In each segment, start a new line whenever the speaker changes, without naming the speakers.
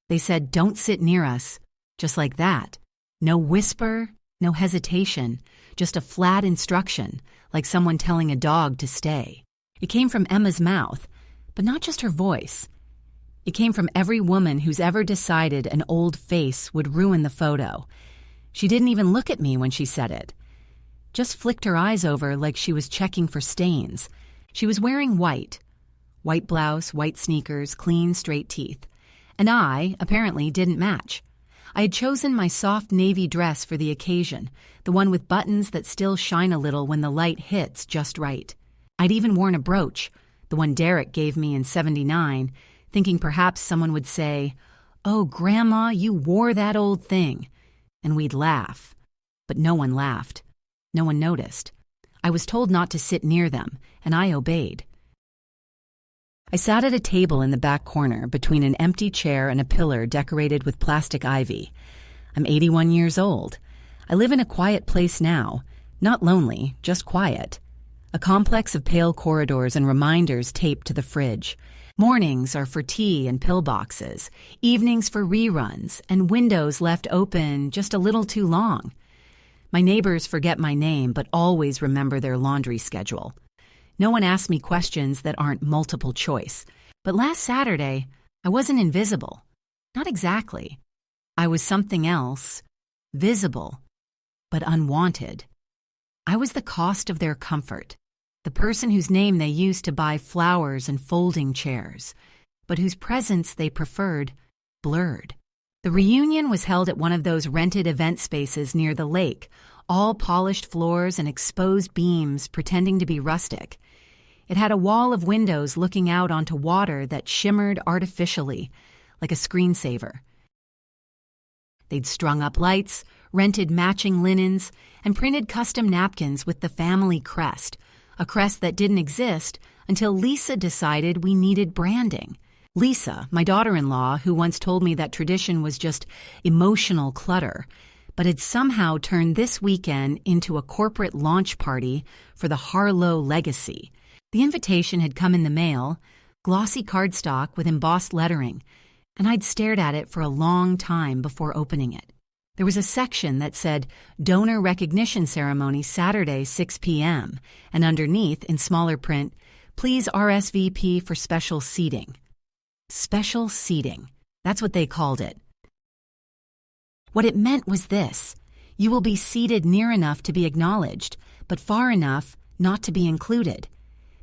They said, "Don't sit near us." Just like that. No whisper, no hesitation, just a flat instruction, like someone telling a dog to stay. It came from Emma's mouth, but not just her voice. It came from every woman who's ever decided an old face would ruin the photo. She didn't even look at me when she said it. Just flicked her eyes over like she was checking for stains. She was wearing white. White blouse, white sneakers, clean, straight teeth. And I, apparently, didn't match. I had chosen my soft navy dress for the occasion, the one with buttons that still shine a little when the light hits just right. I'd even worn a brooch, the one Derek gave me in '79, thinking perhaps someone would say, "Oh, Grandma, you wore that old thing." And we'd laugh. But no one laughed. No one noticed. I was told not to sit near them, and I obeyed. I sat at a table in the back corner between an empty chair and a pillar decorated with plastic ivy. I'm 81 years old. I live in a quiet place now, not lonely, just quiet. A complex of pale corridors and reminders taped to the fridge. Mornings are for tea and pillboxes, evenings for reruns, and windows left open just a little too long. My neighbors forget my name but always remember their laundry schedule. No one asks me questions that aren't multiple choice. But last Saturday, I wasn't invisible. Not exactly. I was something else. Visible, but unwanted. I was the cost of their comfort. The person whose name they used to buy flowers and folding chairs, but whose presence they preferred blurred. The reunion was held at one of those rented event spaces near the lake, all polished floors and exposed beams pretending to be rustic. It had a wall of windows looking out onto water that shimmered artificially, like a screensaver. They'd strung up lights, rented matching linens, and printed custom napkins with the family crest, a crest that didn't exist until Lisa decided we needed branding. Lisa, my daughter-in-law, who once told me that tradition was just emotional clutter, but had somehow turned this weekend into a corporate launch party for the Harlow legacy. The invitation had come in the mail, glossy cardstock with embossed lettering, and I'd stared at it for a long time before opening it. There was a section that said, "Donor Recognition Ceremony Saturday, 6 p.m., and underneath, in smaller print, "Please RSVP for special seating." Special seating. That's what they called it. What it meant was this: you will be seated near enough to be acknowledged, but far enough not to be included.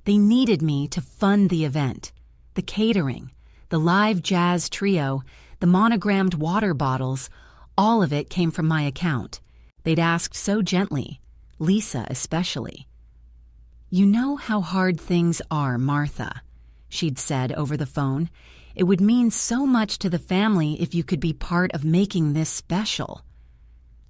They needed me to fund the event, the catering, the live jazz trio, the monogrammed water bottles. All of it came from my account. They'd asked so gently, Lisa especially. "You know how hard things are, Martha," she'd said over the phone. "It would mean so much to the family if you could be part of making this special."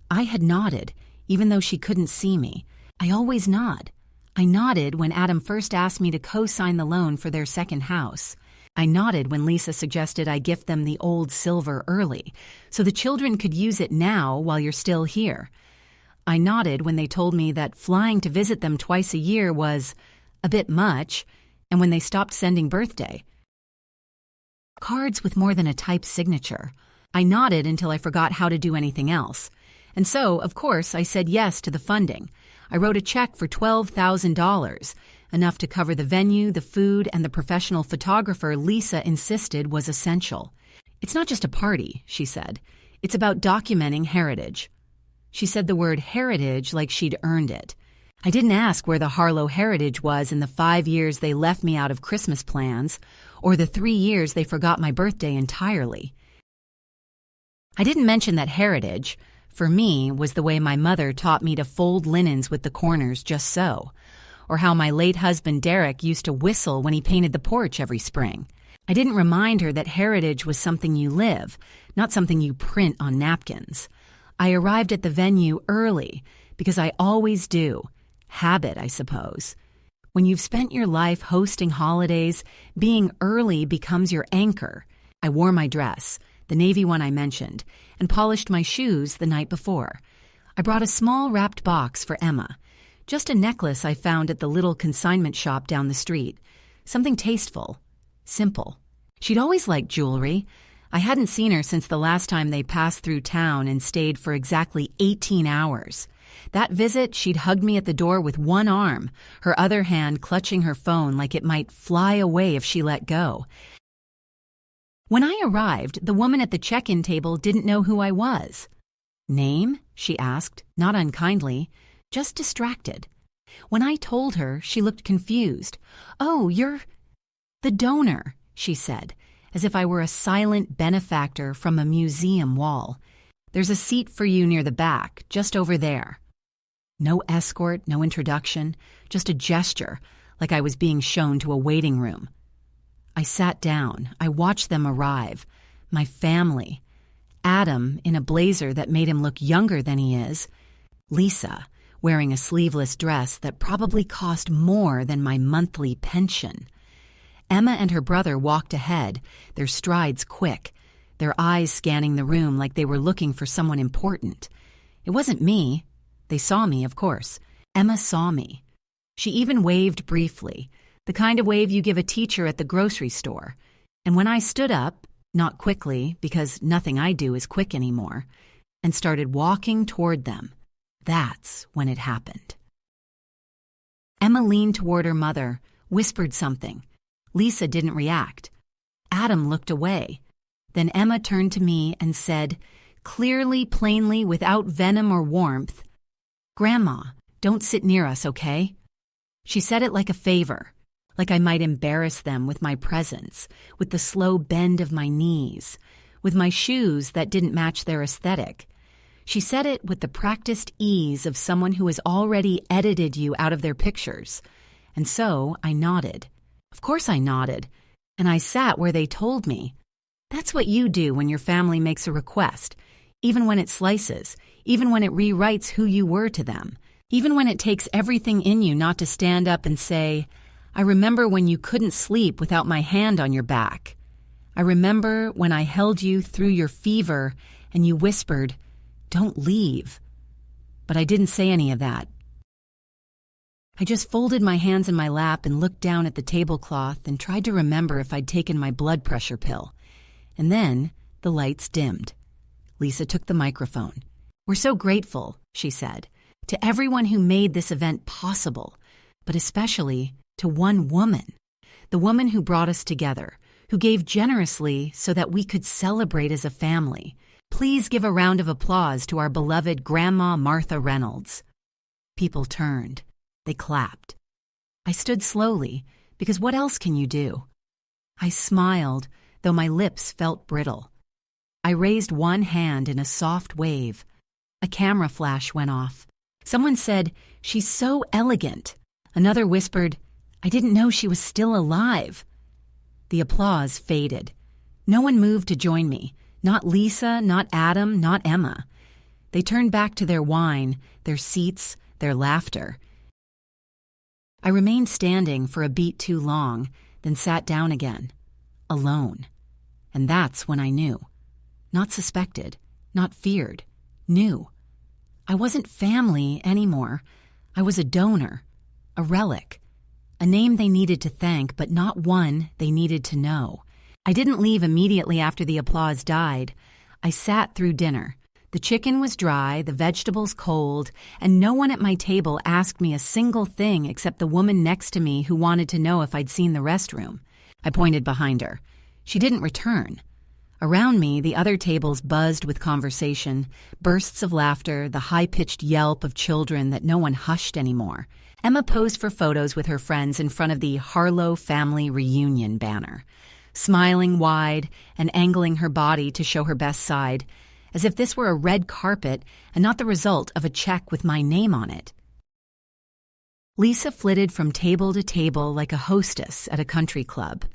I had nodded, even though she couldn't see me. I always nod. I nodded when Adam first asked me to co-sign the loan for their second house. I nodded when Lisa suggested I gift them the old silver early, so the children could use it now while you're still here. I nodded when they told me that flying to visit them twice a year was a bit much, and when they stopped sending birthday cards with more than a typed signature. I nodded until I forgot how to do anything else. And so, of course, I said yes to the funding. I wrote a check for $12,000, enough to cover the venue, the food, and the professional photographer Lisa insisted was essential. "It's not just a party," she said. "It's about documenting heritage." She said the word heritage like she'd earned it. I didn't ask where the Harlow heritage was in the 5 years they left me out of Christmas plans, or the 3 years they forgot my birthday entirely. I didn't mention that heritage, for me, was the way my mother taught me to fold linens with the corners just so, or how my late husband Derek used to whistle when he painted the porch every spring. I didn't remind her that heritage was something you live, not something you print on napkins. I arrived at the venue early, because I always do. Habit, I suppose. When you've spent your life hosting holidays, being early becomes your anchor. I wore my dress, the navy one I mentioned, and polished my shoes the night before. I brought a small wrapped box for Emma, just a necklace I found at the little consignment shop down the street. Something tasteful, simple. She'd always liked jewelry. I hadn't seen her since the last time they passed through town and stayed for exactly 18 hours. That visit, she'd hugged me at the door with one arm, her other hand clutching her phone like it might fly away if she let go. When I arrived, the woman at the check-in table didn't know who I was. "Name?" she asked, not unkindly, just distracted. When I told her, she looked confused. "Oh, you're the donor," she said, as if I were a silent benefactor from a museum wall. "There's a seat for you near the back, just over there." No escort, no introduction, just a gesture, like I was being shown to a waiting room. I sat down. I watched them arrive. My family. Adam, in a blazer that made him look younger than he is. Lisa, wearing a sleeveless dress that probably cost more than my monthly pension. Emma and her brother walked ahead, their strides quick, their eyes scanning the room like they were looking for someone important. It wasn't me. They saw me, of course. Emma saw me. She even waved briefly, the kind of wave you give a teacher at the grocery store. And when I stood up, not quickly, because nothing I do is quick anymore, and started walking toward them, that's when it happened. Emma leaned toward her mother, whispered something. Lisa didn't react. Adam looked away. Then Emma turned to me and said, clearly, plainly, without venom or warmth, "Grandma, don't sit near us, okay?" She said it like a favor, like I might embarrass them with my presence, with the slow bend of my knees, with my shoes that didn't match their aesthetic. She said it with the practiced ease of someone who has already edited you out of their pictures. And so I nodded. Of course I nodded, and I sat where they told me. That's what you do when your family makes a request, even when it slices, even when it rewrites who you were to them, even when it takes everything in you not to stand up and say, "I remember when you couldn't sleep without my hand on your back. I remember when I held you through your fever and you whispered, 'Don't leave.'" But I didn't say any of that. I just folded my hands in my lap and looked down at the tablecloth and tried to remember if I'd taken my blood pressure pill. And then the lights dimmed. Lisa took the microphone. "We're so grateful," she said, "to everyone who made this event possible, but especially to one woman, the woman who brought us together, who gave generously so that we could celebrate as a family. Please give a round of applause to our beloved Grandma Martha Reynolds." People turned. They clapped. I stood slowly, because what else can you do? I smiled, though my lips felt brittle. I raised one hand in a soft wave. A camera flash went off. Someone said, "She's so elegant." Another whispered, "I didn't know she was still alive." The applause faded. No one moved to join me. Not Lisa, not Adam, not Emma. They turned back to their wine, their seats, their laughter. I remained standing for a beat too long, then sat down again, alone. And that's when I knew. Not suspected, not feared, knew. I wasn't family anymore. I was a donor, a relic, a name they needed to thank, but not one they needed to know. I didn't leave immediately after the applause died. I sat through dinner. The chicken was dry, the vegetables cold, and no one at my table asked me a single thing except the woman next to me who wanted to know if I'd seen the restroom. I pointed behind her. She didn't return. Around me, the other tables buzzed with conversation, bursts of laughter, the high-pitched yelp of children that no one hushed anymore. Emma posed for photos with her friends in front of the Harlow Family Reunion banner, smiling wide and angling her body to show her best side, as if this were a red carpet and not the result of a check with my name on it. Lisa flitted from table to table like a hostess at a country club,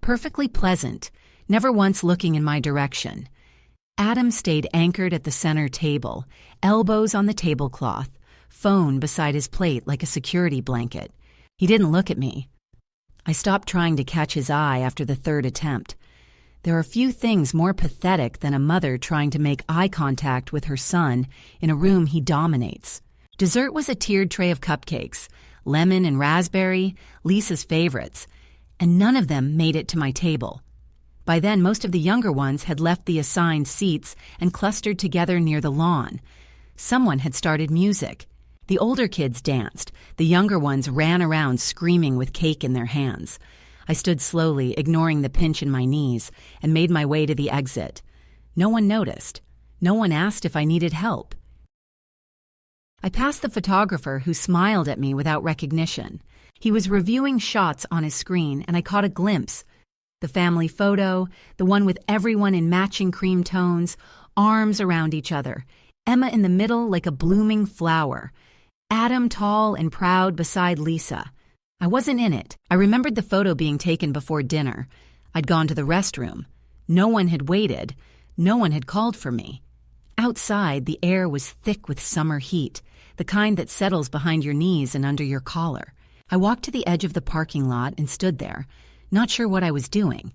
perfectly pleasant, never once looking in my direction. Adam stayed anchored at the center table, elbows on the tablecloth, phone beside his plate like a security blanket. He didn't look at me. I stopped trying to catch his eye after the third attempt. There are few things more pathetic than a mother trying to make eye contact with her son in a room he dominates. Dessert was a tiered tray of cupcakes, lemon and raspberry, Lisa's favorites, and none of them made it to my table. By then, most of the younger ones had left the assigned seats and clustered together near the lawn. Someone had started music. The older kids danced. The younger ones ran around screaming with cake in their hands. I stood slowly, ignoring the pinch in my knees, and made my way to the exit. No one noticed. No one asked if I needed help. I passed the photographer, who smiled at me without recognition. He was reviewing shots on his screen, and I caught a glimpse. The family photo, the one with everyone in matching cream tones, arms around each other, Emma in the middle like a blooming flower, Adam tall and proud beside Lisa. I wasn't in it. I remembered the photo being taken before dinner. I'd gone to the restroom. No one had waited. No one had called for me. Outside, the air was thick with summer heat, the kind that settles behind your knees and under your collar. I walked to the edge of the parking lot and stood there, not sure what I was doing.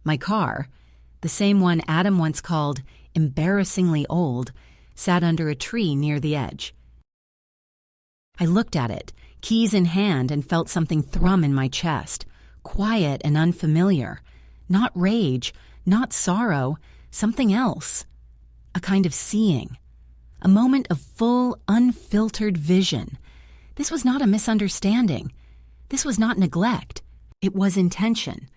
My car, the same one Adam once called embarrassingly old, sat under a tree near the edge. I looked at it, keys in hand, and felt something thrum in my chest, quiet and unfamiliar. Not rage, not sorrow, something else. A kind of seeing. A moment of full, unfiltered vision. This was not a misunderstanding. This was not neglect. It was intention.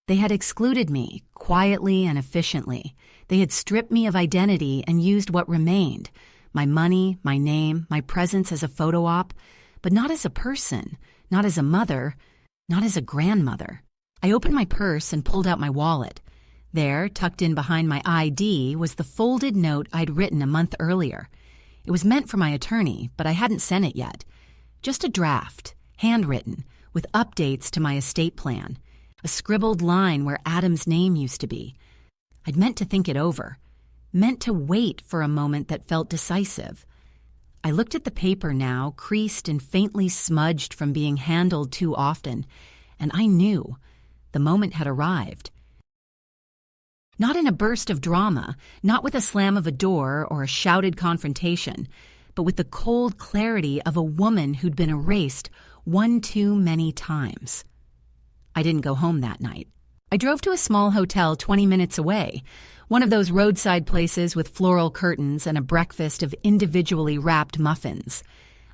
They had excluded me, quietly and efficiently. They had stripped me of identity and used what remained, my money, my name, my presence as a photo op, but not as a person, not as a mother, not as a grandmother. I opened my purse and pulled out my wallet. There, tucked in behind my ID, was the folded note I'd written a month earlier. It was meant for my attorney, but I hadn't sent it yet. Just a draft, handwritten, with updates to my estate plan. A scribbled line where Adam's name used to be. I'd meant to think it over. Meant to wait for a moment that felt decisive. I looked at the paper now, creased and faintly smudged from being handled too often, and I knew the moment had arrived. Not in a burst of drama, not with a slam of a door or a shouted confrontation, but with the cold clarity of a woman who'd been erased one too many times. I didn't go home that night. I drove to a small hotel 20 minutes away, one of those roadside places with floral curtains and a breakfast of individually wrapped muffins.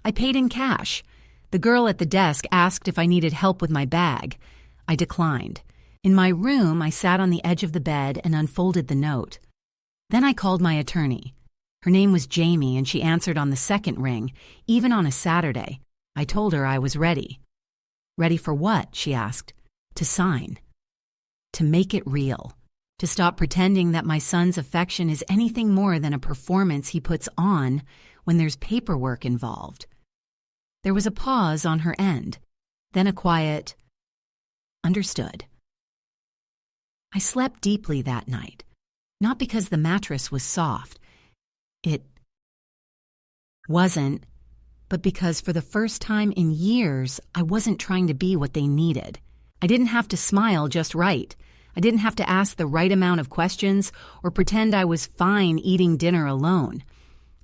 I paid in cash. The girl at the desk asked if I needed help with my bag. I declined. In my room, I sat on the edge of the bed and unfolded the note. Then I called my attorney. Her name was Jamie, and she answered on the second ring, even on a Saturday. I told her I was ready. Ready for what? She asked. To sign. To make it real. To stop pretending that my son's affection is anything more than a performance he puts on when there's paperwork involved. There was a pause on her end, then a quiet, understood. I slept deeply that night, not because the mattress was soft. It wasn't, but because for the first time in years, I wasn't trying to be what they needed. I didn't have to smile just right. I didn't have to ask the right amount of questions or pretend I was fine eating dinner alone.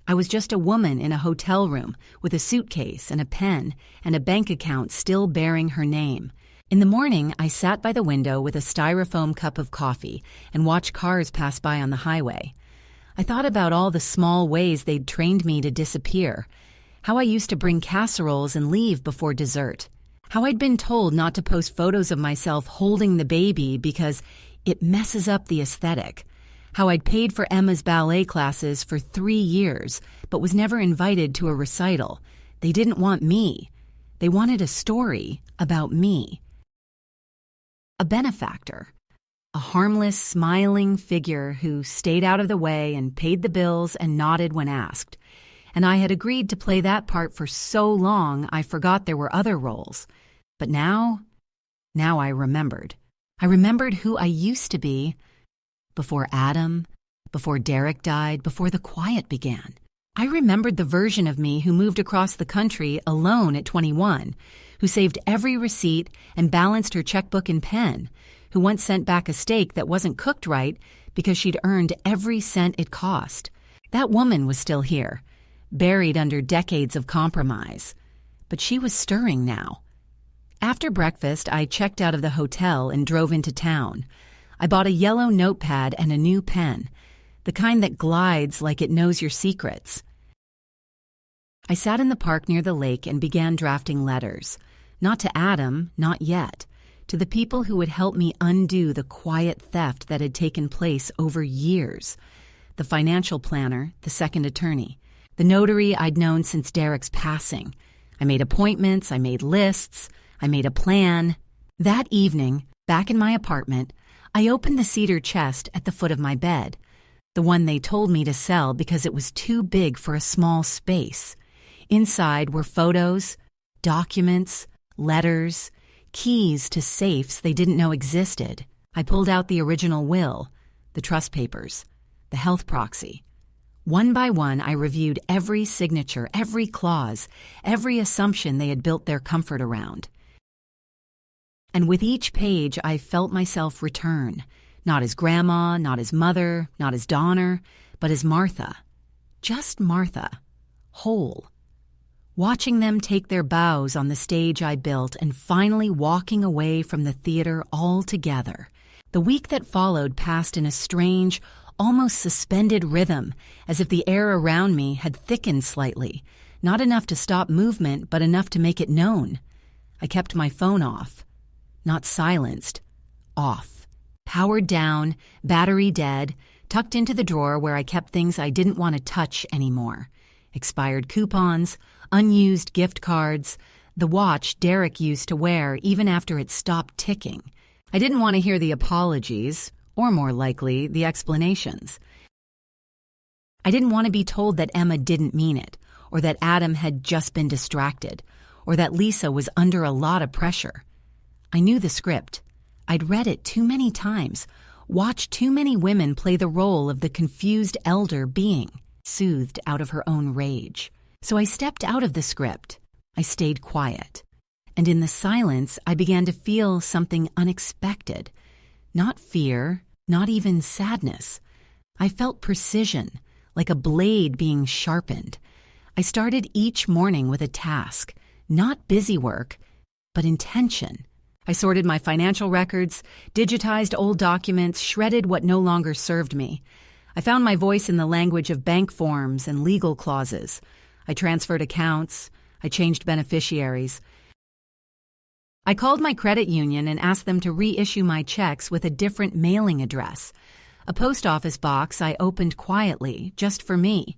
I was just a woman in a hotel room with a suitcase and a pen and a bank account still bearing her name. In the morning, I sat by the window with a styrofoam cup of coffee and watched cars pass by on the highway. I thought about all the small ways they'd trained me to disappear, how I used to bring casseroles and leave before dessert, how I'd been told not to post photos of myself holding the baby because it messes up the aesthetic, how I'd paid for Emma's ballet classes for 3 years but was never invited to a recital. They didn't want me. They wanted a story about me. A benefactor, a harmless, smiling figure who stayed out of the way and paid the bills and nodded when asked. And I had agreed to play that part for so long I forgot there were other roles. But now I remembered. I remembered who I used to be before Adam, before Derek died, before the quiet began. I remembered the version of me who moved across the country alone at 21, who saved every receipt and balanced her checkbook and pen, who once sent back a steak that wasn't cooked right because she'd earned every cent it cost. That woman was still here, buried under decades of compromise. But she was stirring now. After breakfast, I checked out of the hotel and drove into town. I bought a yellow notepad and a new pen, the kind that glides like it knows your secrets. I sat in the park near the lake and began drafting letters, not to Adam, not yet, to the people who would help me undo the quiet theft that had taken place over years. The financial planner, the second attorney, the notary I'd known since Derek's passing. I made appointments, I made lists, I made a plan. That evening, back in my apartment, I opened the cedar chest at the foot of my bed, the one they told me to sell because it was too big for a small space. Inside were photos, documents, letters, keys to safes they didn't know existed. I pulled out the original will, the trust papers, the health proxy. One by one, I reviewed every signature, every clause, every assumption they had built their comfort around. And with each page, I felt myself return, not as Grandma, not as Mother, not as Donner, but as Martha. Just Martha, whole. Watching them take their bows on the stage I built and finally walking away from the theater altogether. The week that followed passed in a strange, almost suspended rhythm, as if the air around me had thickened slightly, not enough to stop movement, but enough to make it known. I kept my phone off. Not silenced. Off. Powered down, battery dead, tucked into the drawer where I kept things I didn't want to touch anymore. Expired coupons, unused gift cards, the watch Derek used to wear even after it stopped ticking. I didn't want to hear the apologies, or more likely, the explanations. I didn't want to be told that Emma didn't mean it, or that Adam had just been distracted, or that Lisa was under a lot of pressure. I knew the script. I'd read it too many times, watched too many women play the role of the confused elder being, soothed out of her own rage. So I stepped out of the script. I stayed quiet. And in the silence, I began to feel something unexpected. Not fear, not even sadness. I felt precision, like a blade being sharpened. I started each morning with a task, not busy work, but intention. I sorted my financial records, digitized old documents, shredded what no longer served me. I found my voice in the language of bank forms and legal clauses. I transferred accounts. I changed beneficiaries. I called my credit union and asked them to reissue my checks with a different mailing address. A post office box I opened quietly, just for me.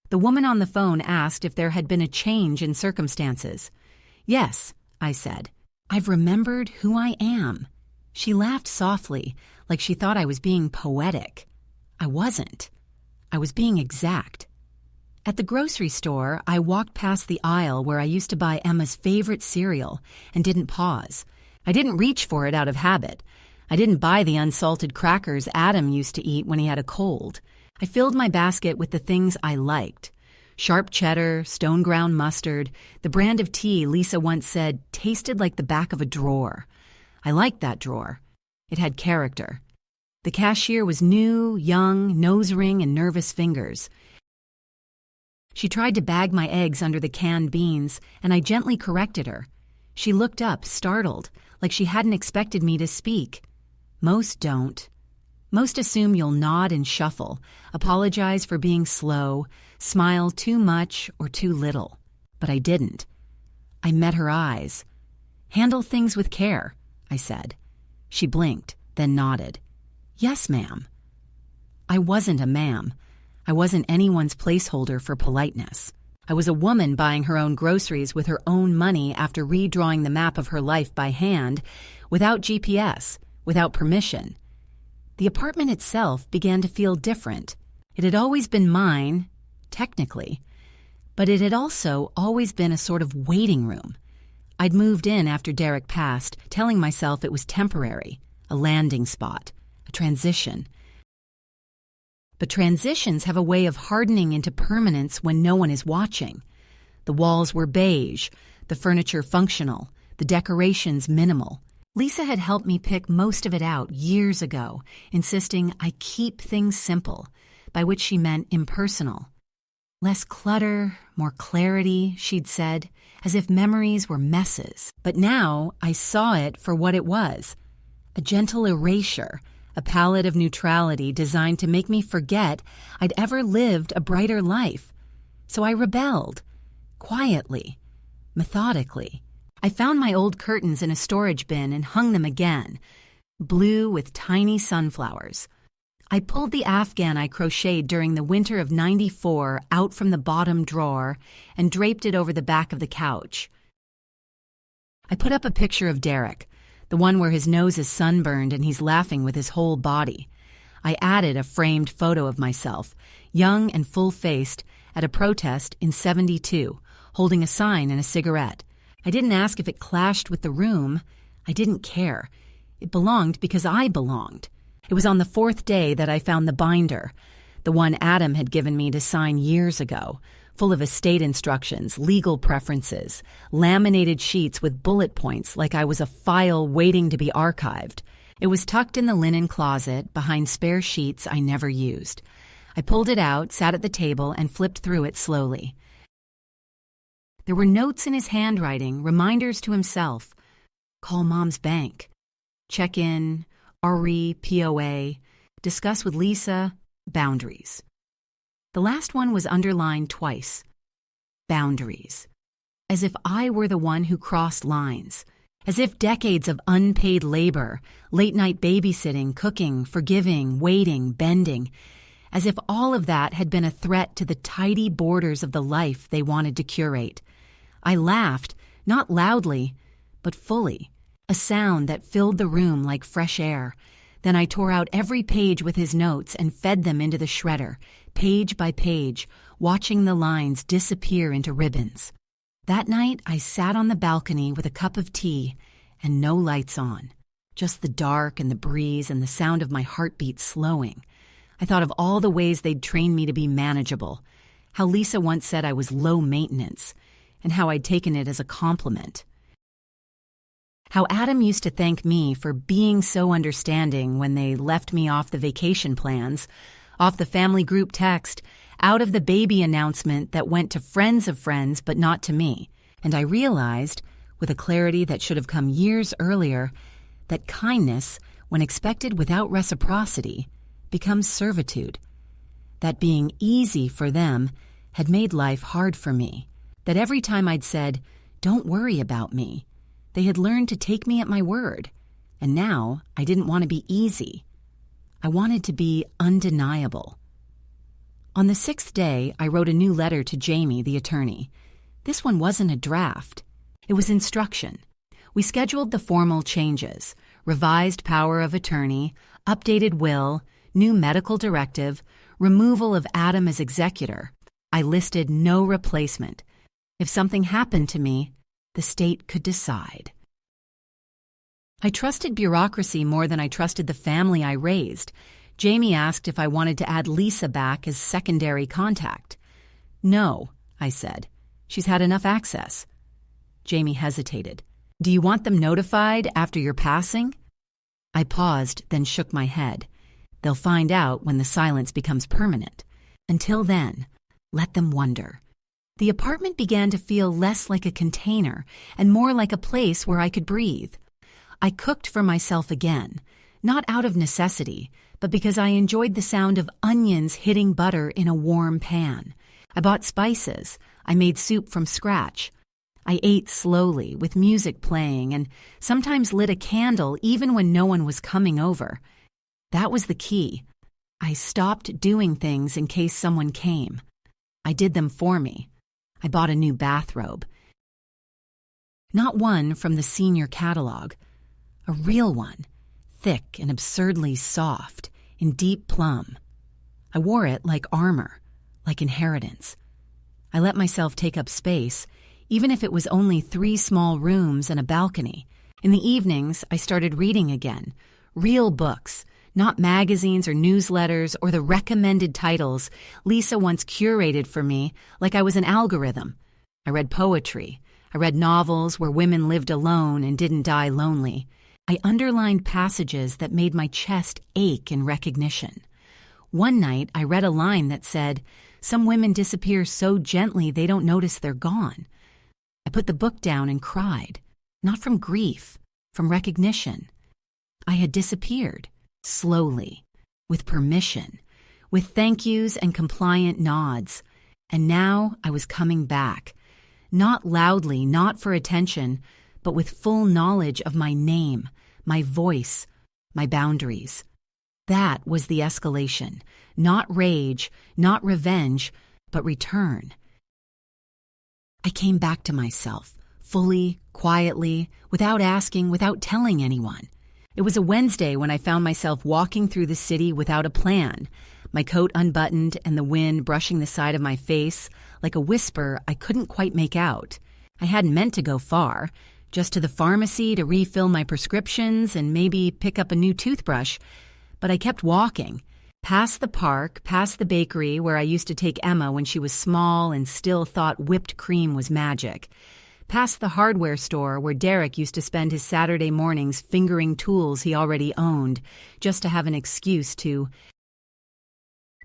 The woman on the phone asked if there had been a change in circumstances. Yes, I said. I've remembered who I am. She laughed softly, like she thought I was being poetic. I wasn't. I was being exact. At the grocery store, I walked past the aisle where I used to buy Emma's favorite cereal and didn't pause. I didn't reach for it out of habit. I didn't buy the unsalted crackers Adam used to eat when he had a cold. I filled my basket with the things I liked. Sharp cheddar, stone-ground mustard, the brand of tea Lisa once said tasted like the back of a drawer. I liked that drawer. It had character. The cashier was new, young, nose ring and nervous fingers. She tried to bag my eggs under the canned beans, and I gently corrected her. She looked up, startled, like she hadn't expected me to speak. Most don't. Most assume you'll nod and shuffle, apologize for being slow, smile too much or too little. But I didn't. I met her eyes. "Handle things with care," I said. She blinked, then nodded. "Yes, ma'am." I wasn't a ma'am. I wasn't anyone's placeholder for politeness. I was a woman buying her own groceries with her own money after redrawing the map of her life by hand, without GPS, without permission. The apartment itself began to feel different. It had always been mine, technically, but it had also always been a sort of waiting room. I'd moved in after Derek passed, telling myself it was temporary, a landing spot, a transition. But transitions have a way of hardening into permanence when no one is watching. The walls were beige, the furniture functional, the decorations minimal. Lisa had helped me pick most of it out years ago, insisting I keep things simple, by which she meant impersonal. Less clutter, more clarity, she'd said, as if memories were messes. But now I saw it for what it was, a gentle erasure, a palette of neutrality designed to make me forget I'd ever lived a brighter life. So I rebelled, quietly, methodically. I found my old curtains in a storage bin and hung them again, blue with tiny sunflowers. I pulled the afghan I crocheted during the winter of '94 out from the bottom drawer and draped it over the back of the couch. I put up a picture of Derek, the one where his nose is sunburned and he's laughing with his whole body. I added a framed photo of myself, young and full-faced, at a protest in '72, holding a sign and a cigarette. I didn't ask if it clashed with the room. I didn't care. It belonged because I belonged. It was on the 4th day that I found the binder, the one Adam had given me to sign years ago, full of estate instructions, legal preferences, laminated sheets with bullet points like I was a file waiting to be archived. It was tucked in the linen closet behind spare sheets I never used. I pulled it out, sat at the table, and flipped through it slowly. There were notes in his handwriting, reminders to himself. Call Mom's bank. Check in, RE, POA, discuss with Lisa, boundaries. The last one was underlined twice. Boundaries. As if I were the one who crossed lines. As if decades of unpaid labor, late-night babysitting, cooking, forgiving, waiting, bending, as if all of that had been a threat to the tidy borders of the life they wanted to curate. I laughed, not loudly, but fully, a sound that filled the room like fresh air. Then I tore out every page with his notes and fed them into the shredder, page by page, watching the lines disappear into ribbons. That night, I sat on the balcony with a cup of tea and no lights on, just the dark and the breeze and the sound of my heartbeat slowing. I thought of all the ways they'd trained me to be manageable, how Lisa once said I was low maintenance, and how I'd taken it as a compliment. How Adam used to thank me for being so understanding when they left me off the vacation plans, off the family group text, out of the baby announcement that went to friends of friends but not to me. And I realized, with a clarity that should have come years earlier, that kindness, when expected without reciprocity, becomes servitude. That being easy for them had made life hard for me. That every time I'd said, "Don't worry about me," they had learned to take me at my word. And now I didn't want to be easy. I wanted to be undeniable. On the 6th day, I wrote a new letter to Jamie, the attorney. This one wasn't a draft. It was instruction. We scheduled the formal changes: revised power of attorney, updated will, new medical directive, removal of Adam as executor. I listed no replacement. If something happened to me, the state could decide. I trusted bureaucracy more than I trusted the family I raised. Jamie asked if I wanted to add Lisa back as secondary contact. "No," I said. "She's had enough access." Jamie hesitated. "Do you want them notified after your passing?" I paused, then shook my head. They'll find out when the silence becomes permanent. Until then, let them wonder. The apartment began to feel less like a container and more like a place where I could breathe. I cooked for myself again, not out of necessity, but because I enjoyed the sound of onions hitting butter in a warm pan. I bought spices. I made soup from scratch. I ate slowly, with music playing, and sometimes lit a candle even when no one was coming over. That was the key. I stopped doing things in case someone came. I did them for me. I bought a new bathrobe. Not one from the senior catalog. A real one, thick and absurdly soft, in deep plum. I wore it like armor, like inheritance. I let myself take up space, even if it was only 3 small rooms and a balcony. In the evenings, I started reading again. Real books, not magazines or newsletters or the recommended titles Lisa once curated for me like I was an algorithm. I read poetry. I read novels where women lived alone and didn't die lonely. I underlined passages that made my chest ache in recognition. One night, I read a line that said, "Some women disappear so gently they don't notice they're gone." I put the book down and cried, not from grief, from recognition. I had disappeared, slowly, with permission, with thank yous and compliant nods. And now I was coming back, not loudly, not for attention, but with full knowledge of my name, my voice, my boundaries. That was the escalation, not rage, not revenge, but return. I came back to myself, fully, quietly, without asking, without telling anyone. It was a Wednesday when I found myself walking through the city without a plan, my coat unbuttoned and the wind brushing the side of my face like a whisper I couldn't quite make out. I hadn't meant to go far, just to the pharmacy to refill my prescriptions and maybe pick up a new toothbrush, but I kept walking, past the park, past the bakery where I used to take Emma when she was small and still thought whipped cream was magic, past the hardware store where Derek used to spend his Saturday mornings fingering tools he already owned, just to have an excuse to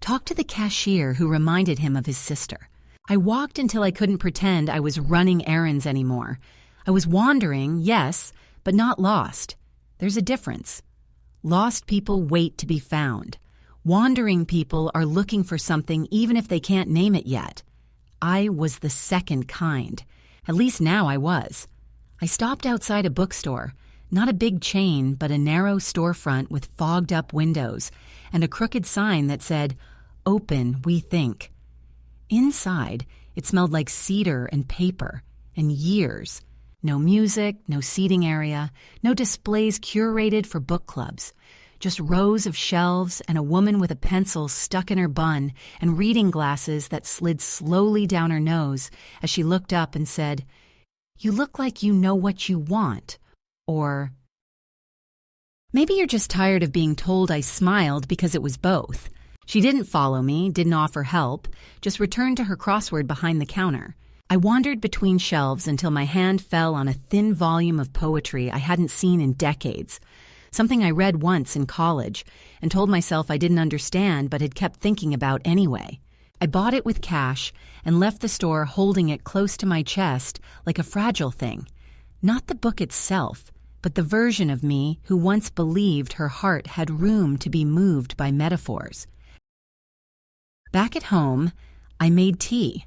talk to the cashier who reminded him of his sister. I walked until I couldn't pretend I was running errands anymore. I was wandering, yes, but not lost. There's a difference. Lost people wait to be found. Wandering people are looking for something even if they can't name it yet. I was the second kind. At least now I was. I stopped outside a bookstore, not a big chain, but a narrow storefront with fogged-up windows and a crooked sign that said, "Open, we think." Inside, it smelled like cedar and paper and years. No music, no seating area, no displays curated for book clubs. Just rows of shelves and a woman with a pencil stuck in her bun and reading glasses that slid slowly down her nose as she looked up and said, "You look like you know what you want," or, "Maybe you're just tired of being told I smiled because it was both." She didn't follow me, didn't offer help, just returned to her crossword behind the counter. I wandered between shelves until my hand fell on a thin volume of poetry I hadn't seen in decades, something I read once in college and told myself I didn't understand but had kept thinking about anyway. I bought it with cash and left the store holding it close to my chest like a fragile thing. Not the book itself, but the version of me who once believed her heart had room to be moved by metaphors. Back at home, I made tea.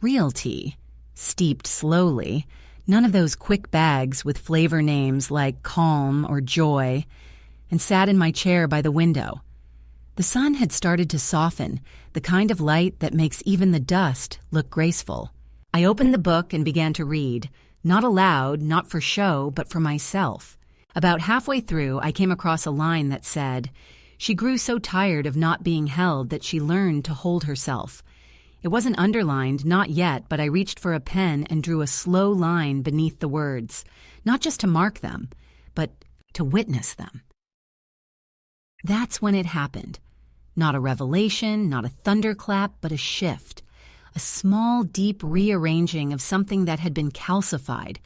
Real tea, steeped slowly, none of those quick bags with flavor names like Calm or Joy, and sat in my chair by the window. The sun had started to soften, the kind of light that makes even the dust look graceful. I opened the book and began to read, not aloud, not for show, but for myself. About halfway through, I came across a line that said, "She grew so tired of not being held that she learned to hold herself." It wasn't underlined, not yet, but I reached for a pen and drew a slow line beneath the words, not just to mark them, but to witness them. That's when it happened. Not a revelation, not a thunderclap, but a shift. A small, deep rearranging of something that had been calcified.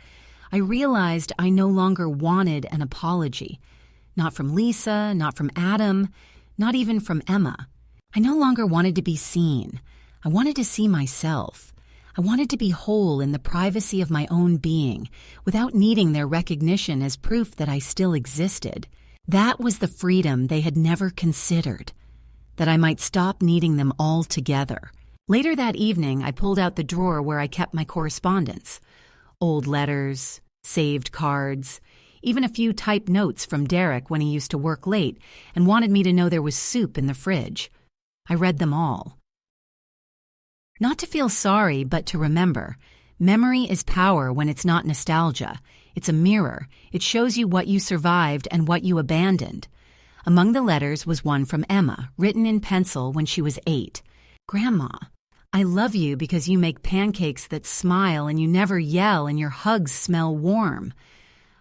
I realized I no longer wanted an apology. Not from Lisa, not from Adam, not even from Emma. I no longer wanted to be seen. I wanted to see myself. I wanted to be whole in the privacy of my own being, without needing their recognition as proof that I still existed. That was the freedom they had never considered, that I might stop needing them altogether. Later that evening, I pulled out the drawer where I kept my correspondence. Old letters, saved cards, even a few typed notes from Derek when he used to work late and wanted me to know there was soup in the fridge. I read them all. Not to feel sorry, but to remember. Memory is power when it's not nostalgia. It's a mirror. It shows you what you survived and what you abandoned. Among the letters was one from Emma, written in pencil when she was 8. "Grandma, I love you because you make pancakes that smile and you never yell and your hugs smell warm."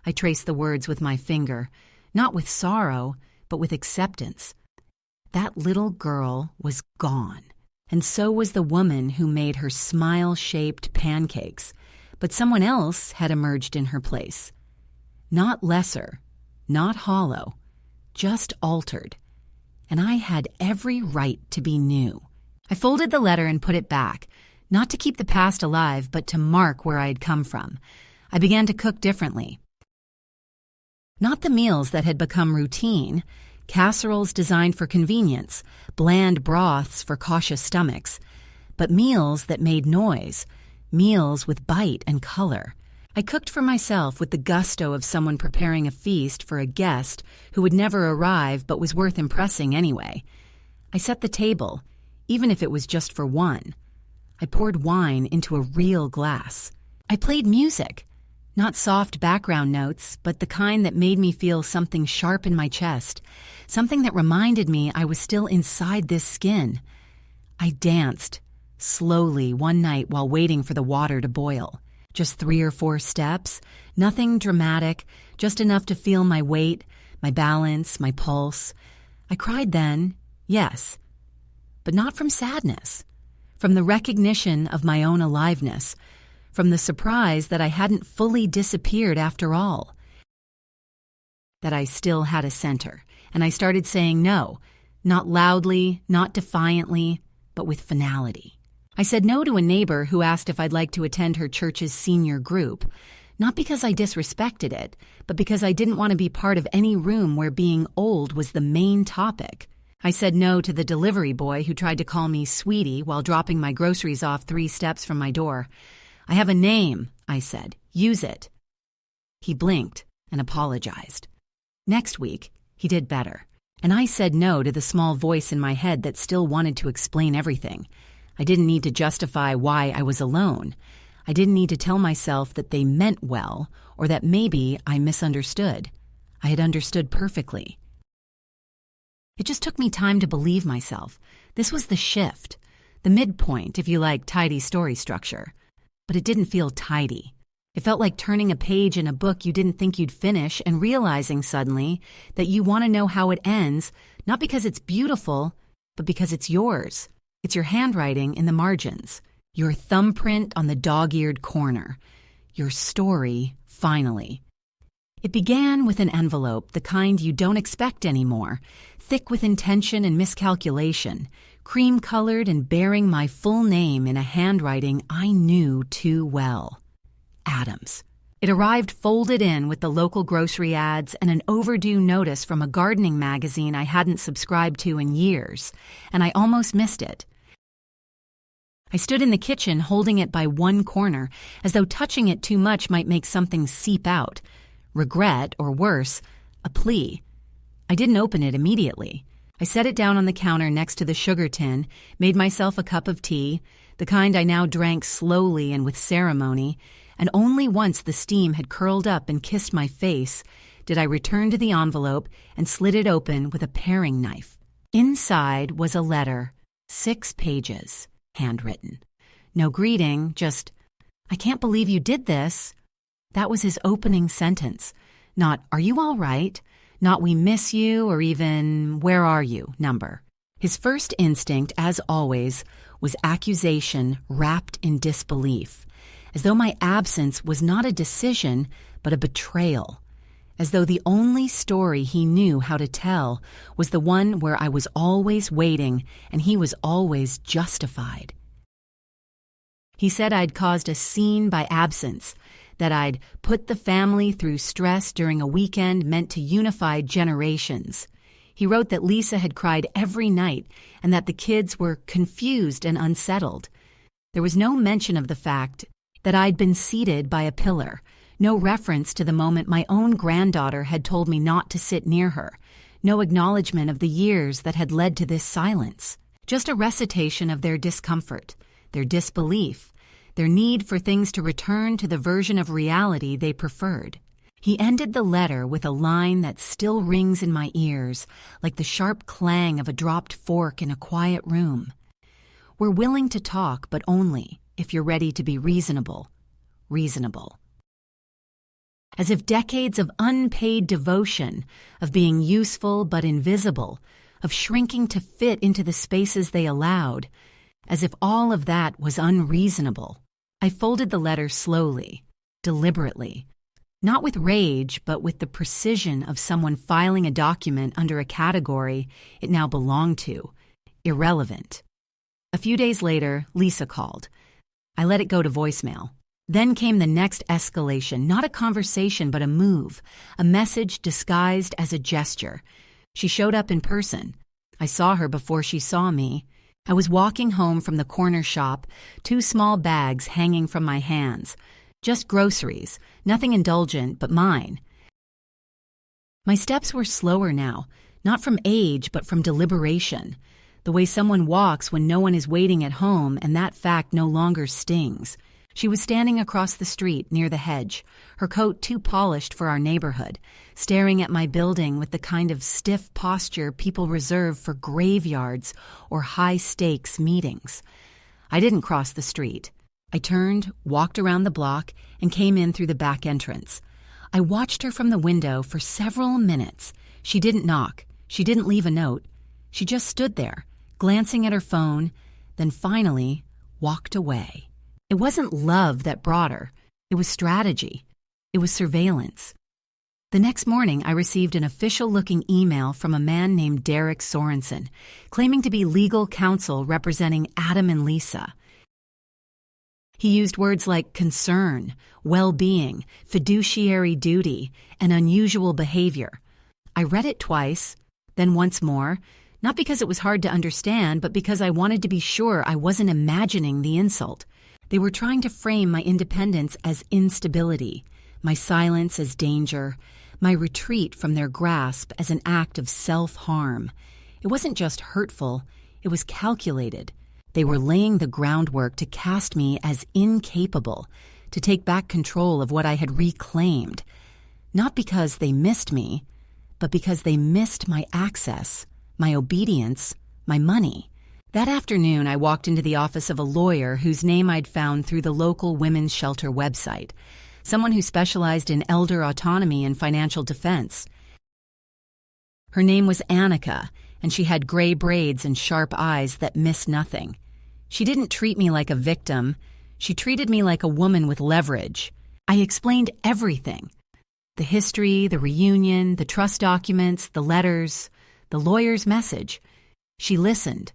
I traced the words with my finger, not with sorrow, but with acceptance. That little girl was gone. And so was the woman who made her smile-shaped pancakes, but someone else had emerged in her place. Not lesser, not hollow, just altered. And I had every right to be new. I folded the letter and put it back, not to keep the past alive, but to mark where I had come from. I began to cook differently. Not the meals that had become routine, casseroles designed for convenience, bland broths for cautious stomachs, but meals that made noise, meals with bite and color. I cooked for myself with the gusto of someone preparing a feast for a guest who would never arrive but was worth impressing anyway. I set the table, even if it was just for one. I poured wine into a real glass. I played music, not soft background notes, but the kind that made me feel something sharp in my chest, something that reminded me I was still inside this skin. I danced, slowly, one night while waiting for the water to boil. Just 3 or 4 steps, nothing dramatic, just enough to feel my weight, my balance, my pulse. I cried then, yes, but not from sadness, from the recognition of my own aliveness, from the surprise that I hadn't fully disappeared after all, that I still had a center, and I started saying no, not loudly, not defiantly, but with finality. I said no to a neighbor who asked if I'd like to attend her church's senior group, not because I disrespected it, but because I didn't want to be part of any room where being old was the main topic. I said no to the delivery boy who tried to call me sweetie while dropping my groceries off 3 steps from my door. I have a name, I said. Use it. He blinked and apologized. Next week, he did better, and I said no to the small voice in my head that still wanted to explain everything. I didn't need to justify why I was alone. I didn't need to tell myself that they meant well or that maybe I misunderstood. I had understood perfectly. It just took me time to believe myself. This was the shift, the midpoint, if you like, tidy story structure. But it didn't feel tidy. It felt like turning a page in a book you didn't think you'd finish and realizing suddenly that you want to know how it ends, not because it's beautiful, but because it's yours. It's your handwriting in the margins, your thumbprint on the dog-eared corner, your story, finally. It began with an envelope, the kind you don't expect anymore, thick with intention and miscalculation, cream-colored and bearing my full name in a handwriting I knew too well. Adams. It arrived folded in with the local grocery ads and an overdue notice from a gardening magazine I hadn't subscribed to in years, and I almost missed it. I stood in the kitchen holding it by one corner, as though touching it too much might make something seep out. Regret, or worse, a plea. I didn't open it immediately. I set it down on the counter next to the sugar tin, made myself a cup of tea, the kind I now drank slowly and with ceremony, and only once the steam had curled up and kissed my face did I return to the envelope and slit it open with a paring knife. Inside was a letter, 6 pages, handwritten. No greeting, just, "I can't believe you did this." That was his opening sentence. Not, "Are you all right?" Not, "We miss you," or even, "Where are you?" number. His first instinct, as always, was accusation wrapped in disbelief, as though my absence was not a decision, but a betrayal, as though the only story he knew how to tell was the one where I was always waiting and he was always justified. He said I'd caused a scene by absence, that I'd put the family through stress during a weekend meant to unify generations. He wrote that Lisa had cried every night and that the kids were confused and unsettled. There was no mention of the fact that I'd been seated by a pillar, no reference to the moment my own granddaughter had told me not to sit near her, no acknowledgement of the years that had led to this silence, just a recitation of their discomfort, their disbelief, their need for things to return to the version of reality they preferred. He ended the letter with a line that still rings in my ears, like the sharp clang of a dropped fork in a quiet room. "We're willing to talk, but only if you're ready to be reasonable. Reasonable." As if decades of unpaid devotion, of being useful but invisible, of shrinking to fit into the spaces they allowed, as if all of that was unreasonable. I folded the letter slowly, deliberately, not with rage, but with the precision of someone filing a document under a category it now belonged to, irrelevant. A few days later, Lisa called. I let it go to voicemail. Then came the next escalation, not a conversation but a move, a message disguised as a gesture. She showed up in person. I saw her before she saw me. I was walking home from the corner shop, 2 small bags hanging from my hands. Just groceries, nothing indulgent but mine. My steps were slower now, not from age but from deliberation. The way someone walks when no one is waiting at home, and that fact no longer stings. She was standing across the street near the hedge, her coat too polished for our neighborhood, staring at my building with the kind of stiff posture people reserve for graveyards or high-stakes meetings. I didn't cross the street. I turned, walked around the block, and came in through the back entrance. I watched her from the window for several minutes. She didn't knock. She didn't leave a note. She just stood there, glancing at her phone, then finally walked away. It wasn't love that brought her. It was strategy. It was surveillance. The next morning, I received an official-looking email from a man named Derek Sorensen, claiming to be legal counsel representing Adam and Lisa. He used words like concern, well-being, fiduciary duty, and unusual behavior. I read it twice, then once more, not because it was hard to understand, but because I wanted to be sure I wasn't imagining the insult. They were trying to frame my independence as instability, my silence as danger, my retreat from their grasp as an act of self-harm. It wasn't just hurtful, it was calculated. They were laying the groundwork to cast me as incapable, to take back control of what I had reclaimed, not because they missed me, but because they missed my access, my obedience, my money. That afternoon, I walked into the office of a lawyer whose name I'd found through the local women's shelter website, someone who specialized in elder autonomy and financial defense. Her name was Annika, and she had gray braids and sharp eyes that missed nothing. She didn't treat me like a victim. She treated me like a woman with leverage. I explained everything. The history, the reunion, the trust documents, the letters, the lawyer's message. She listened,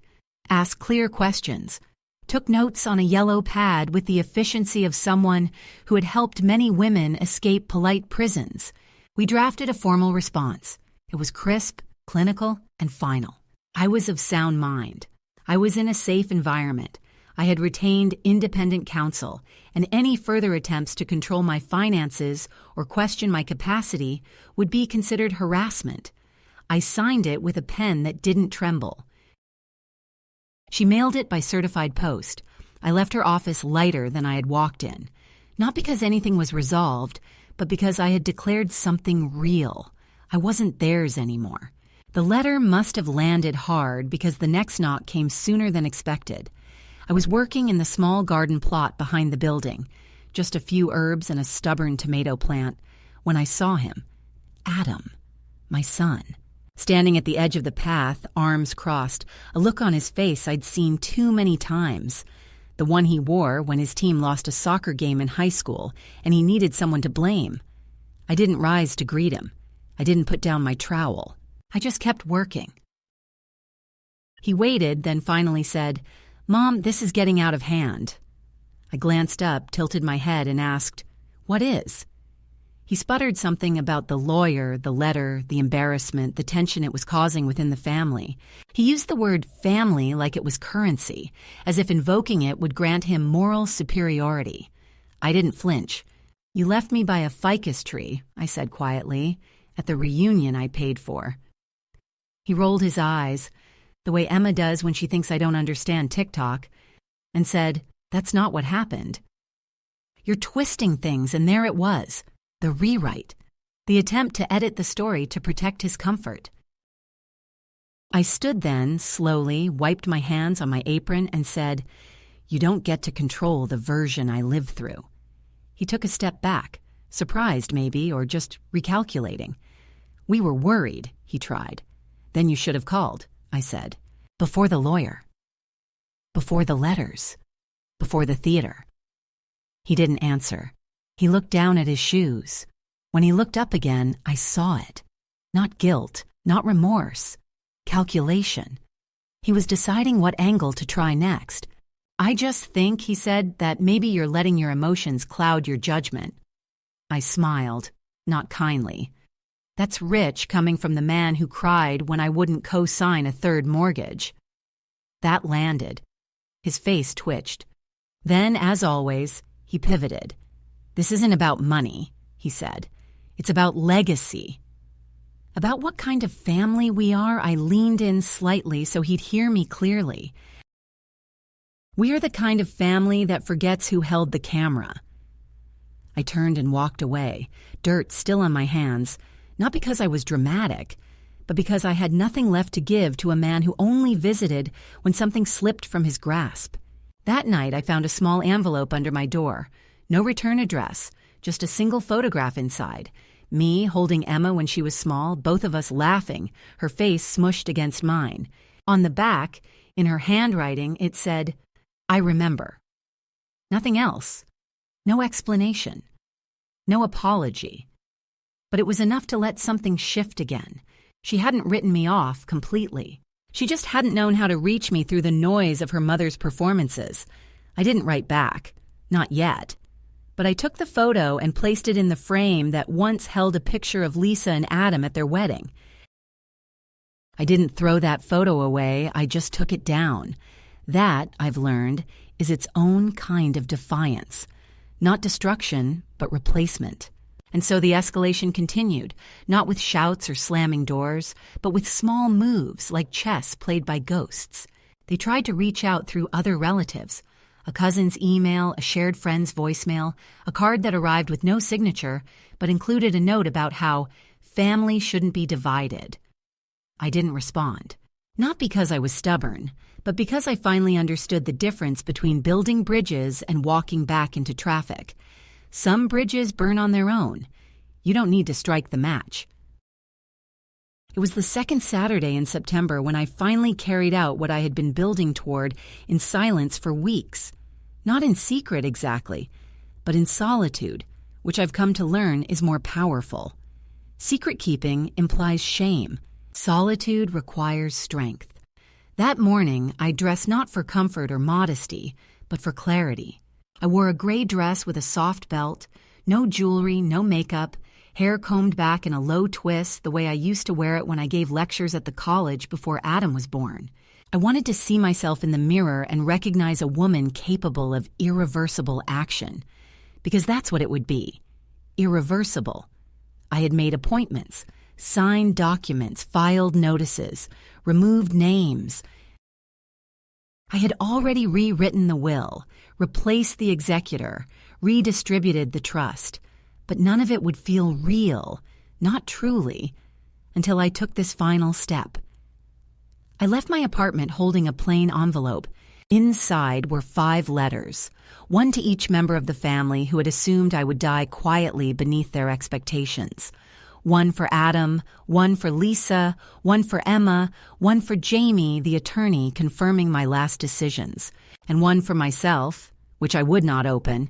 asked clear questions, took notes on a yellow pad with the efficiency of someone who had helped many women escape polite prisons. We drafted a formal response. It was crisp, clinical, and final. I was of sound mind. I was in a safe environment. I had retained independent counsel, and any further attempts to control my finances or question my capacity would be considered harassment. I signed it with a pen that didn't tremble. She mailed it by certified post. I left her office lighter than I had walked in, not because anything was resolved, but because I had declared something real. I wasn't theirs anymore. The letter must have landed hard because the next knock came sooner than expected. I was working in the small garden plot behind the building, just a few herbs and a stubborn tomato plant, when I saw him, Adam, my son. Standing at the edge of the path, arms crossed, a look on his face I'd seen too many times. The one he wore when his team lost a soccer game in high school and he needed someone to blame. I didn't rise to greet him. I didn't put down my trowel. I just kept working. He waited, then finally said, "Mom, this is getting out of hand." I glanced up, tilted my head, and asked, "What is?" He sputtered something about the lawyer, the letter, the embarrassment, the tension it was causing within the family. He used the word family like it was currency, as if invoking it would grant him moral superiority. I didn't flinch. "You left me by a ficus tree," I said quietly, "at the reunion I paid for." He rolled his eyes, the way Emma does when she thinks I don't understand TikTok, and said, "That's not what happened. You're twisting things," and there it was. The rewrite, the attempt to edit the story to protect his comfort. I stood then, slowly, wiped my hands on my apron, and said, "You don't get to control the version I live through." He took a step back, surprised maybe, or just recalculating. "We were worried," he tried. "Then you should have called," I said. "Before the lawyer. Before the letters. Before the theater." He didn't answer. He looked down at his shoes. When he looked up again, I saw it. Not guilt, not remorse. Calculation. He was deciding what angle to try next. "I just think," he said, "that maybe you're letting your emotions cloud your judgment." I smiled, not kindly. That's rich coming from the man who cried when I wouldn't co-sign a third mortgage. That landed. His face twitched. Then, as always, he pivoted. This isn't about money, he said. It's about legacy. About what kind of family we are, I leaned in slightly so he'd hear me clearly. We're the kind of family that forgets who held the camera. I turned and walked away, dirt still on my hands, not because I was dramatic, but because I had nothing left to give to a man who only visited when something slipped from his grasp. That night I found a small envelope under my door. No return address, just a single photograph inside. Me holding Emma when she was small, both of us laughing, her face smushed against mine. On the back, in her handwriting, it said, "I remember." Nothing else. No explanation. No apology. But it was enough to let something shift again. She hadn't written me off completely. She just hadn't known how to reach me through the noise of her mother's performances. I didn't write back. Not yet. But I took the photo and placed it in the frame that once held a picture of Lisa and Adam at their wedding. I didn't throw that photo away, I just took it down. That, I've learned, is its own kind of defiance. Not destruction, but replacement. And so the escalation continued, not with shouts or slamming doors, but with small moves like chess played by ghosts. They tried to reach out through other relatives. A cousin's email, a shared friend's voicemail, a card that arrived with no signature, but included a note about how family shouldn't be divided. I didn't respond. Not because I was stubborn, but because I finally understood the difference between building bridges and walking back into traffic. Some bridges burn on their own. You don't need to strike the match. It was the second Saturday in September when I finally carried out what I had been building toward in silence for weeks. Not in secret exactly, but in solitude, which I've come to learn is more powerful. Secret keeping implies shame. Solitude requires strength. That morning, I dressed not for comfort or modesty, but for clarity. I wore a gray dress with a soft belt, no jewelry, no makeup, hair combed back in a low twist the way I used to wear it when I gave lectures at the college before Adam was born. I wanted to see myself in the mirror and recognize a woman capable of irreversible action, because that's what it would be. Irreversible. I had made appointments, signed documents, filed notices, removed names. I had already rewritten the will, replaced the executor, redistributed the trust, but none of it would feel real, not truly, until I took this final step. I left my apartment holding a plain envelope. Inside were 5 letters, one to each member of the family who had assumed I would die quietly beneath their expectations. One for Adam, one for Lisa, one for Emma, one for Jamie, the attorney, confirming my last decisions, and one for myself, which I would not open.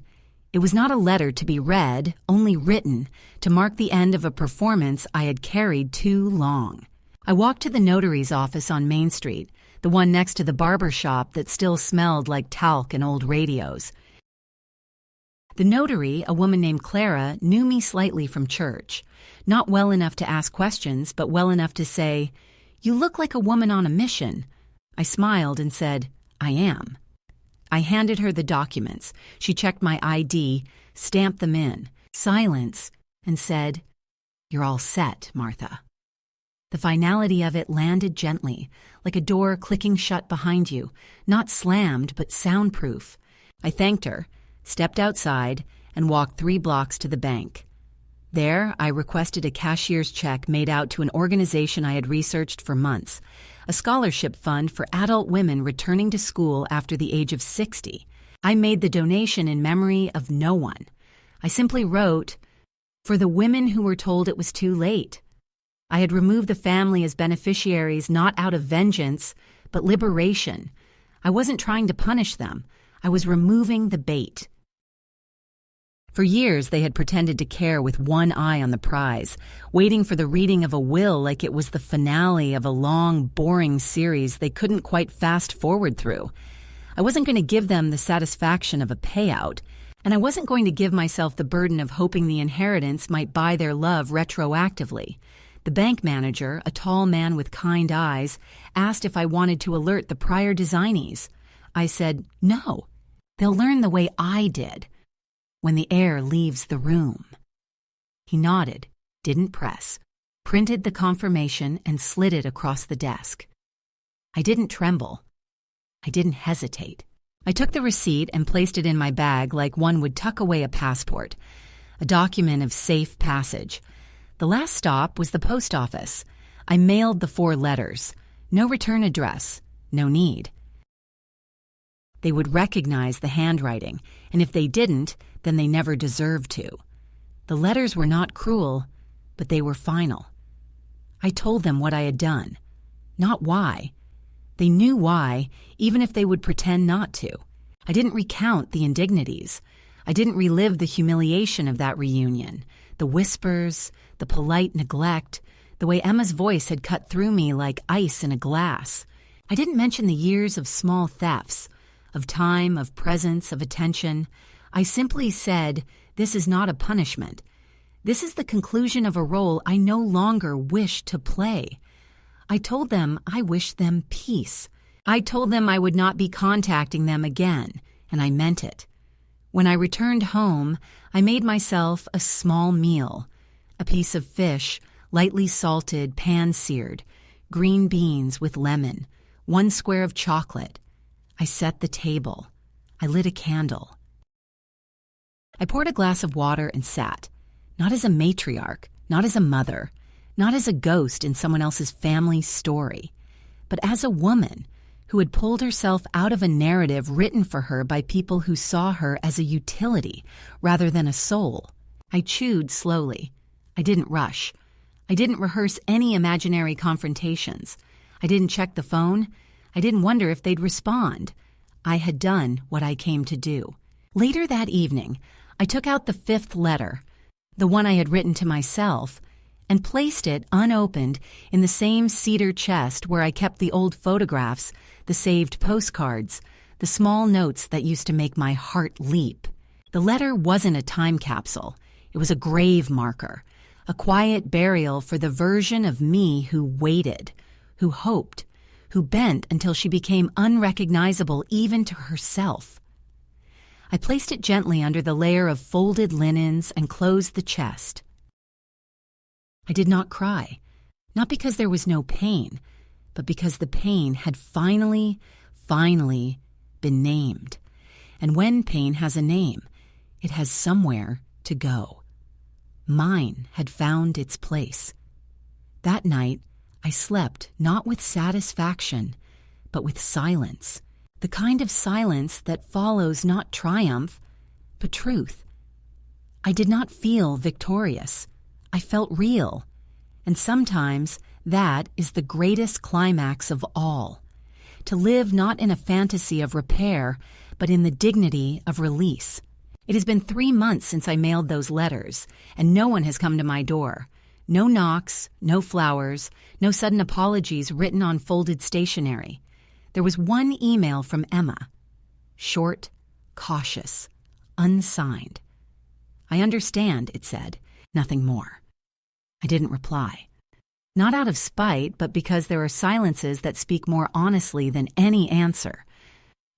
It was not a letter to be read, only written, to mark the end of a performance I had carried too long. I walked to the notary's office on Main Street, the one next to the barber shop that still smelled like talc and old radios. The notary, a woman named Clara, knew me slightly from church. Not well enough to ask questions, but well enough to say, "You look like a woman on a mission." I smiled and said, "I am." I handed her the documents. She checked my ID, stamped them in, silence, and said, "You're all set, Martha." The finality of it landed gently, like a door clicking shut behind you, not slammed, but soundproof. I thanked her, stepped outside, and walked 3 blocks to the bank. There, I requested a cashier's check made out to an organization I had researched for months, a scholarship fund for adult women returning to school after the age of 60. I made the donation in memory of no one. I simply wrote, "For the women who were told it was too late." I had removed the family as beneficiaries not out of vengeance, but liberation. I wasn't trying to punish them. I was removing the bait. For years, they had pretended to care with one eye on the prize, waiting for the reading of a will like it was the finale of a long, boring series they couldn't quite fast forward through. I wasn't going to give them the satisfaction of a payout, And I wasn't going to give myself the burden of hoping the inheritance might buy their love retroactively. The bank manager, a tall man with kind eyes, asked if I wanted to alert the prior designees. I said, no, they'll learn the way I did, when the heir leaves the room. He nodded, didn't press, printed the confirmation and slid it across the desk. I didn't tremble. I didn't hesitate. I took the receipt and placed it in my bag like one would tuck away a passport, a document of safe passage. The last stop was the post office. I mailed the 4 letters. No return address. No need. They would recognize the handwriting, and if they didn't, then they never deserved to. The letters were not cruel, but they were final. I told them what I had done, not why. They knew why, even if they would pretend not to. I didn't recount the indignities. I didn't relive the humiliation of that reunion, the whispers, the polite neglect, the way Emma's voice had cut through me like ice in a glass. I didn't mention the years of small thefts, of time, of presence, of attention. I simply said, this is not a punishment. This is the conclusion of a role I no longer wish to play. I told them I wished them peace. I told them I would not be contacting them again, and I meant it. When I returned home, I made myself a small meal, a piece of fish, lightly salted, pan-seared, green beans with lemon, 1 square of chocolate. I set the table. I lit a candle. I poured a glass of water and sat, not as a matriarch, not as a mother, not as a ghost in someone else's family story, but as a woman who had pulled herself out of a narrative written for her by people who saw her as a utility rather than a soul. I chewed slowly. I didn't rush. I didn't rehearse any imaginary confrontations. I didn't check the phone. I didn't wonder if they'd respond. I had done what I came to do. Later that evening, I took out the 5th letter, the one I had written to myself, and placed it unopened in the same cedar chest where I kept the old photographs, the saved postcards, the small notes that used to make my heart leap. The letter wasn't a time capsule. It was a grave marker, a quiet burial for the version of me who waited, who hoped, who bent until she became unrecognizable even to herself. I placed it gently under the layer of folded linens and closed the chest. I did not cry, not because there was no pain, but because the pain had finally been named. And when pain has a name, it has somewhere to go. Mine had found its place. That night, I slept not with satisfaction, but with silence, the kind of silence that follows not triumph, but truth. I did not feel victorious. I felt real, and sometimes that is the greatest climax of all, to live not in a fantasy of repair, but in the dignity of release. It has been 3 months since I mailed those letters, and no one has come to my door. No knocks, no flowers, no sudden apologies written on folded stationery. There was one email from Emma, short, cautious, unsigned. I understand, it said, nothing more. I didn't reply. Not out of spite, but because there are silences that speak more honestly than any answer.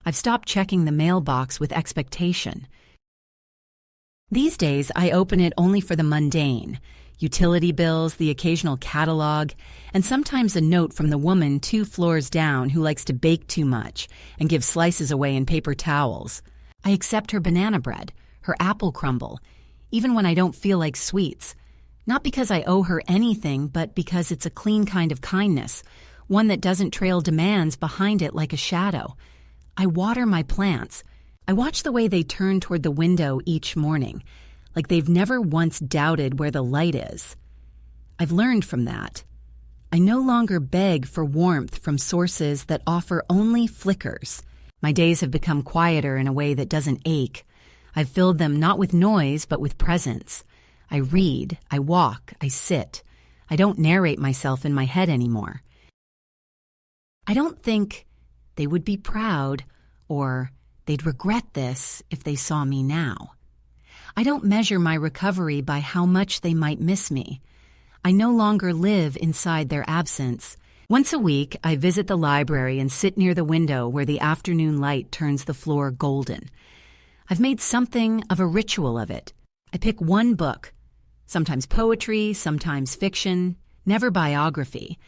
I've stopped checking the mailbox with expectation. These days, I open it only for the mundane, utility bills, the occasional catalog, and sometimes a note from the woman 2 floors down who likes to bake too much and give slices away in paper towels. I accept her banana bread, her apple crumble, even when I don't feel like sweets. Not because I owe her anything, but because it's a clean kind of kindness, one that doesn't trail demands behind it like a shadow. I water my plants. I watch the way they turn toward the window each morning, like they've never once doubted where the light is. I've learned from that. I no longer beg for warmth from sources that offer only flickers. My days have become quieter in a way that doesn't ache. I've filled them not with noise, but with presence. I read, I walk, I sit. I don't narrate myself in my head anymore. I don't think they would be proud or they'd regret this if they saw me now. I don't measure my recovery by how much they might miss me. I no longer live inside their absence. Once a week, I visit the library and sit near the window where the afternoon light turns the floor golden. I've made something of a ritual of it. I pick one book, sometimes poetry, sometimes fiction, never biography,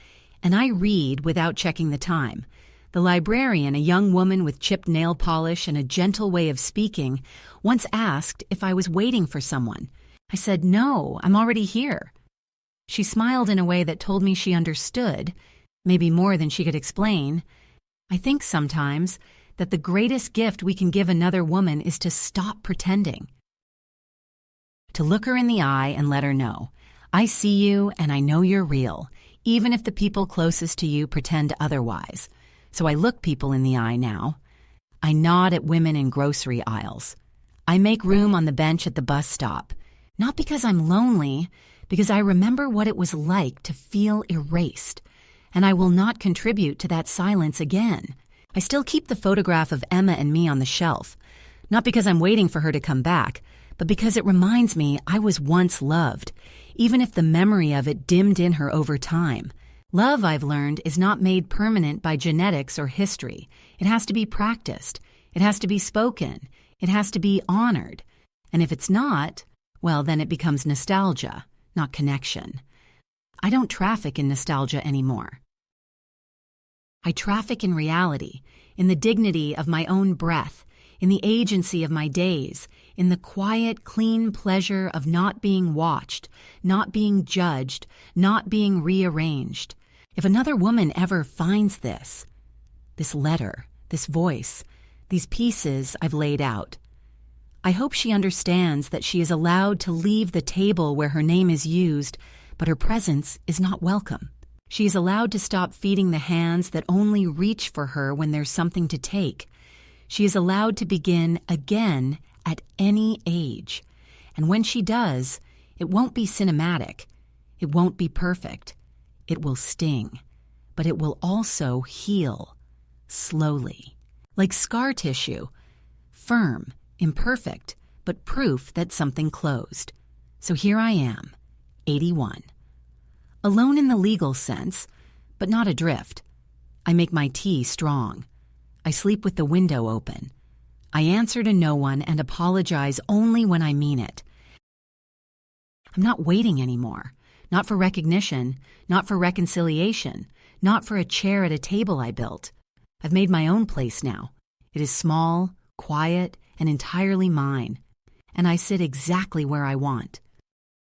and I read without checking the time. The librarian, a young woman with chipped nail polish and a gentle way of speaking, once asked if I was waiting for someone. I said, "No, I'm already here." She smiled in a way that told me she understood, maybe more than she could explain. I think sometimes that the greatest gift we can give another woman is to stop pretending. To look her in the eye and let her know, I see you and I know you're real, even if the people closest to you pretend otherwise. So I look people in the eye now. I nod at women in grocery aisles. I make room on the bench at the bus stop, not because I'm lonely, because I remember what it was like to feel erased, and I will not contribute to that silence again. I still keep the photograph of Emma and me on the shelf, not because I'm waiting for her to come back, but because it reminds me I was once loved, even if the memory of it dimmed in her over time. Love, I've learned, is not made permanent by genetics or history. It has to be practiced. It has to be spoken. It has to be honored. And if it's not, well, then it becomes nostalgia, not connection. I don't traffic in nostalgia anymore. I traffic in reality, in the dignity of my own breath, in the agency of my days, in the quiet, clean pleasure of not being watched, not being judged, not being rearranged. If another woman ever finds this letter, this voice, these pieces I've laid out, I hope she understands that she is allowed to leave the table where her name is used, but her presence is not welcome. She is allowed to stop feeding the hands that only reach for her when there's something to take. She is allowed to begin again at any age. And when she does, it won't be cinematic. It won't be perfect. It will sting. But it will also heal, slowly. Like scar tissue, firm, imperfect, but proof that something closed. So here I am, 81. Alone in the legal sense, but not adrift. I make my tea strong. I sleep with the window open. I answer to no one and apologize only when I mean it. I'm not waiting anymore. Not for recognition, not for reconciliation, not for a chair at a table I built. I've made my own place now. It is small, quiet, and entirely mine. And I sit exactly where I want.